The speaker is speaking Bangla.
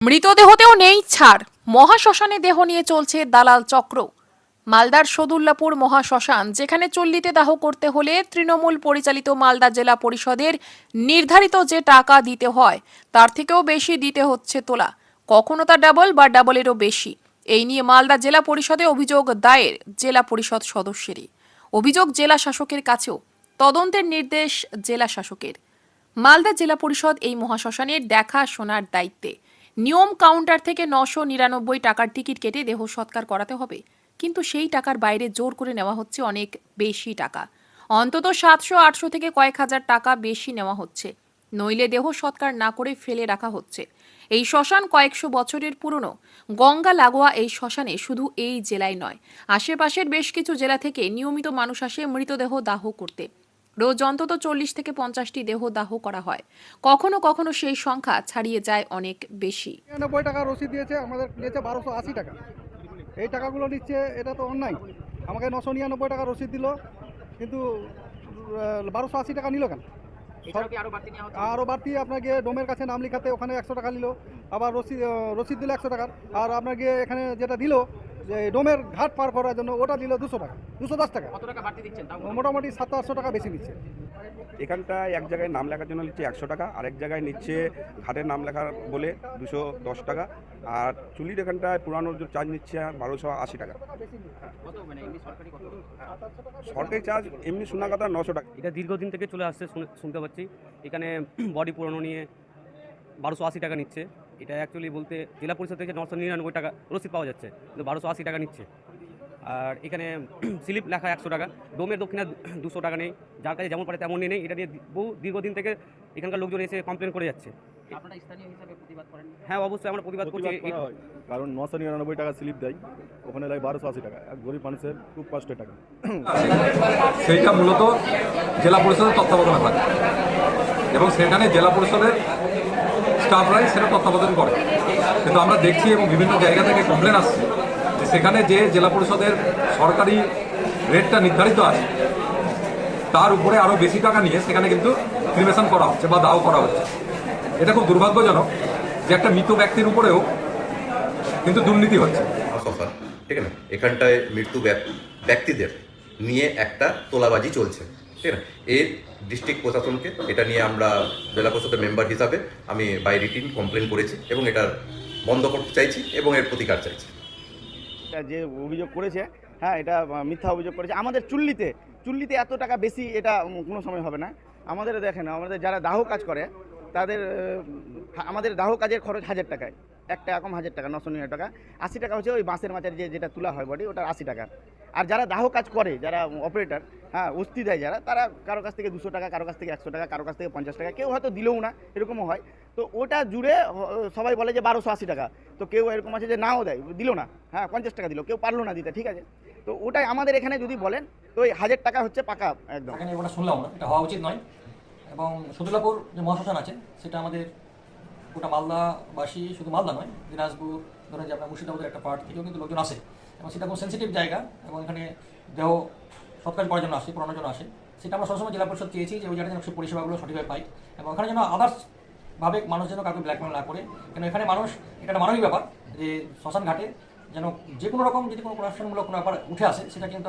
মৃতদেহতেও নেই ছাড়, মহাশ্মশানে দেহ নিয়ে চলছে দালাল চক্র। মালদার সদুল্লাপুর মহাশ্মশান, যেখানে চল্লিতে দাহ করতে হলে তৃণমূল পরিচালিত মালদা জেলা পরিষদের নির্ধারিত যে টাকা দিতে হয় তার থেকেও বেশি দিতে হচ্ছে তোলা, কখনো তা ডাবল বা ডাবলেরও বেশি। এই নিয়ে মালদা জেলা পরিষদে অভিযোগ দায়ের জেলা পরিষদ সদস্যেরই। অভিযোগ জেলা শাসকের কাছেও, তদন্তের নির্দেশ জেলা শাসকের। মালদা জেলা পরিষদ এই মহাশ্মশানের দেখাশোনার দায়িত্বে। নিয়ম কাউন্টার থেকে 999 টাকার টিকিট কেটে দেহ সৎকার করাতে হবে, কিন্তু সেই টাকার বাইরে জোর করে নেওয়া হচ্ছে অনেক বেশি টাকা। অন্তত 700-800 থেকে কয়েক হাজার টাকা বেশি নেওয়া হচ্ছে, নইলে দেহ সৎকার না করে ফেলে রাখা হচ্ছে। এই শ্মশান কয়েকশো বছরের পুরনো। গঙ্গা লাগোয়া এই শ্মশানে শুধু এই জেলায় নয়, আশেপাশের বেশ কিছু জেলা থেকে নিয়মিত মানুষ আসে মৃতদেহ দাহ করতে। রোজ অন্তত 40 থেকে 50টি দেহ দাহ করা হয়, কখনো কখনো সেই সংখ্যা ছাড়িয়ে যায় অনেক বেশি। 99 টাকা রসিদ দিয়েছে, আমাদের নিয়েছে 1280 টাকা। এই টাকাগুলো নিচ্ছে, এটা তো অন্যায়। আমাকে 999 টাকা রসিদ দিল, কিন্তু 1280 টাকা নিল কেন? আরও বাড়তি আপনাকে ডোমের কাছে নাম লিখাতে ওখানে 100 টাকা নিল, আবার রসিদ দিল 100 টাকার, আর আপনাকে এখানে যেটা দিল যে ডোমের ঘাট পার করার জন্য ওটা দিল 200 টাকা, 210 টাকা। কত টাকা বাড়তি দিচ্ছেন? মোটামুটি 700-800 টাকা বেশি নিচ্ছে। এখানটায় এক জায়গায় নাম লেখার জন্য নিচ্ছে 100 টাকা, আরেক জায়গায় নিচ্ছে ঘাটের নাম লেখার বলে 210 টাকা, আর চুলির এখানটায় পুরানোর যে চার্জ নিচ্ছে 1280 টাকা। সরকারি চার্জ এমনি শোনা কথা 900 টাকা। এটা দীর্ঘদিন থেকে চলে আসছে, শুনতে পাচ্ছি। এখানে বডি পুরানো নিয়ে 1280 টাকা নিচ্ছে। এটা অ্যাকচুয়ালি বলতে জেলা পরিষদ থেকে 999 টাকা রসিদ পাওয়া যাচ্ছে, কিন্তু 1280 টাকা নিচ্ছে। আর এখানে স্লিপ লেখা 100 টাকা, ডোমের দক্ষিণা 200 টাকা নেই, যার কাছে যেমন পারে তেমন নিয়ে নেই। এটা নিয়ে বহু দীর্ঘদিন থেকে এখানকার লোকজন এসে কমপ্লেন করে যাচ্ছে। আপনারা স্থানীয় হিসাবে প্রতিবাদ করেন? হ্যাঁ, অবশ্যই আমরা প্রতিবাদ করছি। কারণ 999 টাকা স্লিপ দেয়, ওখানে লাগে 1280 টাকা। এক গরিব মানুষের খুব কষ্টের টাকা। সেইটা মূলত জেলা পরিষদের তত্ত্বাবধানে থাকে এবং সেখানে জেলা পরিষদের স্টাফরাই সেটা তত্ত্বাবধান করে। কিন্তু আমরা দেখছি এবং বিভিন্ন জায়গা থেকে কমপ্লেন আসছে যে সেখানে যে জেলা পরিষদের সরকারি রেটটা নির্ধারিত আছে তার উপরে আরও বেশি টাকা নিয়ে সেখানে কিন্তু ক্রিমেশন করা হচ্ছে বা দাহ করা হচ্ছে। এটা খুব দুর্ভাগ্যজনক যে একটা মৃত ব্যক্তির উপরেও কিন্তু দুর্নীতি হচ্ছে। ঠিক আছে, এখানটায় মৃত্যু ব্যক্তিদের নিয়ে একটা তোলাবাজি চলছে, ঠিক আছে। এর ডিস্ট্রিক্ট প্রশাসনকে এটা নিয়ে আমরা জেলা পরিষদের মেম্বার হিসাবে আমি বাই রিটিন কমপ্লেন করেছি এবং এটা বন্ধ করতে চাইছি এবং এর প্রতিকার চাইছি। যে অভিযোগ করেছে, হ্যাঁ, এটা মিথ্যা অভিযোগ করেছে। আমাদের চুল্লিতে এত টাকা বেশি এটা কোনো সময় হবে না। আমাদের দেখেন, আমাদের যারা দাহ কাজ করে তাদের আমাদের দাহ কাজের খরচ 1000 টাকায়, একটা এরকম 1000 টাকা, 999 টাকা। 80 টাকা হচ্ছে ওই বাঁশের মাছের যেটা তোলা হয় বডি, ওটা 80 টাকা। আর যারা দাহ কাজ করে, যারা অপারেটর, হ্যাঁ, অস্তি দেয় যারা, তারা কারো কাছ থেকে 200 টাকা, কারো কাছ থেকে 100 টাকা, কারো কাছ থেকে 50 টাকা, কেউ হয়তো দিলেও না, এরকমও হয়। তো ওটা জুড়ে সবাই বলে যে 1280 টাকা। তো কেউ এরকম আছে যে নাও দেয়, দিল না, হ্যাঁ, 50 টাকা দিল, কেউ পারলো না দিতে, ঠিক আছে। তো ওটাই আমাদের এখানে যদি বলেন তো ওই 1000 টাকা হচ্ছে পাকা একদম। এখানে ওটা শুনলাম না, এটা হওয়া উচিত নয়। এবং সদুল্লাপুর যে মহাশ্মশান আছে সেটা আমাদের গোটা মালদাবাসী, শুধু মালদা নয়, দিনাজপুর, ধরেন যে আপনার মুর্শিদাবাদের একটা পার্ট থেকেও কিন্তু লোকজন আসে, এবং সেটা খুব সেন্সিটিভ জায়গা, এবং এখানে দেহ সৎকার করার জন্য আসে, পুরানোর জন্য আসে। সেটা আমরা সবসময় জেলা পরিষদ চেয়েছি যে ওই জায়গায় যেন পরিষেবাগুলো সঠিকভাবে পাই, এবং ওখানে যেন আদার্সভাবে মানুষ যেন কাউকে ব্ল্যাকমেল না করে। কেন এখানে মানুষ, এটা একটা মানবিক ব্যাপার যে শ্মশান ঘাটে যেন যে কোনো রকম যদি কোনো প্রশাসনমূলক কোনো ব্যাপার উঠে আসে সেটা কিন্তু